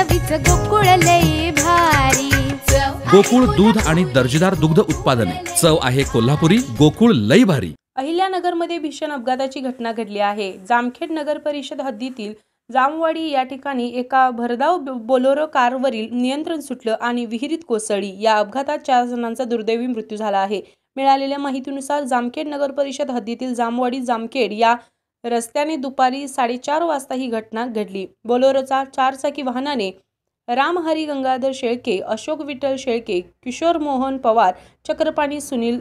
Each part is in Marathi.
चवीच गोकुळ लई भारी। गोकुळ दूध आणि दर्जेदार दुग्ध उत्पादने, चव आहे कोल्हापुरी, गोकुळ लई भारी। अहिल्यानगरमध्ये भीषण अपघाताची घटना घडली आहे। जामखेड नगर परिषद हद्दीतील जामवाडी या ठिकाणी एका भरधाव बोलेरो कारवरील नियंत्रण सुटलं आणि विहिरीत कोसळली। या अपघातात 4 जणांचा दुर्दैवी मृत्यू झाला आहे। मिळालेल्या माहितीनुसार जामखेड नगर परिषद हद्दीतील जामवाडी जामखेड या रस्त्याने दुपारी 4:30 वाजता ही घटना घडली। बोलेरोचा 4 चाकी वाहनाने रामहरी गंगाधर शेळके, अशोक विठ्ठल शेळके, किशोर मोहन पवार, चक्रपाणी सुनील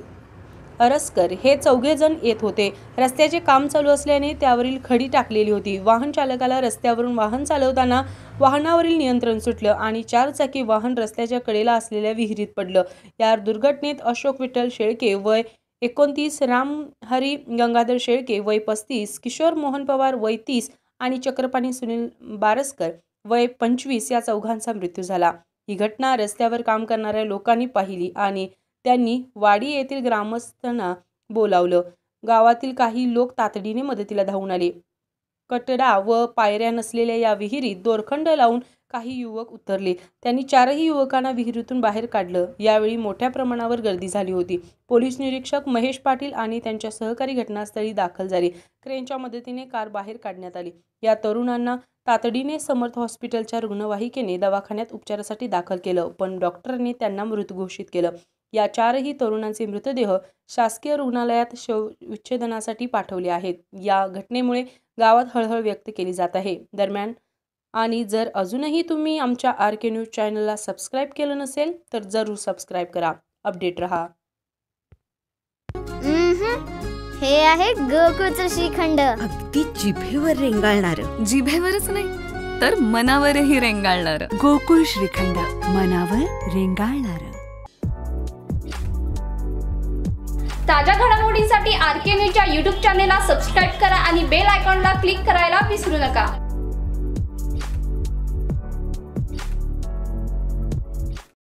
अरसकर हे 4 जण येत होते। रस्त्याचे काम चालू असल्याने त्यावरील खडी टाकलेली होती। वाहन चालकाला रस्त्यावरून वाहन चालवताना वाहनावरील नियंत्रण सुटलं आणि 4 चाकी वाहन रस्त्याच्या कडेला असलेल्या विहिरीत पडलं। या दुर्घटनेत अशोक विठ्ठल शेळके वय 29, रामहरी गंगाधर शेळके वय 35, किशोर मोहन पवार वय 30 आणि चक्रपाणी सुनील बारसकर वय 25 या 4घांचा मृत्यू झाला। ही घटना रस्त्यावर काम करणाऱ्या लोकांनी पाहिली आणि त्यांनी वाडी येथील ग्रामस्थांना बोलावलं। गावातील काही लोक तातडीने मदतीला धावून आले। कटडा व पायऱ्या नसलेल्या या विहिरीत दोरखंड लावून काही युवक उतरले। त्यांनी 4ही युवकांना विहिरीतून बाहेर काढलं। यावेळी मोठ्या प्रमाणावर गर्दी झाली होती। पोलीस निरीक्षक महेश पाटील आणि त्यांच्या सहकारी घटनास्थळी दाखल झाले। क्रेनच्या मदतीने कार बाहेर काढण्यात आली। या तरुणांना तातडीने समर्थ हॉस्पिटलच्या रुग्णवाहिकेने दवाखान्यात उपचारासाठी दाखल केलं, पण डॉक्टरांनी त्यांना मृत घोषित केलं। या 4ही तरुणांचे मृतदेह शासकीय रुग्णालयात शवविच्छेदनासाठी पाठवले आहेत। या घटनेमुळे गावात हळहळ व्यक्त केली जात आहे। दरम्यान आणि जर अजूनही तुम्ही आमच्या RK न्यूज चॅनलला सबस्क्राईब केलं नसेल तर जरूर सबस्क्राईब करा। अपडेट रहा। हे आहे गोकुळचं श्रीखंड, अगदी जिभेवर रेंगाळणार। जिभेवरच नाही तर मनावरही रेंगाळणार। गोकुळ श्रीखंड, मनावर रेंगाळणार। ताज्या घडामोडींसाठी RK न्यूजच्या YouTube चॅनेलला सबस्क्राईब करा आणि बेल आयकॉनला क्लिक करायला विसरू नका।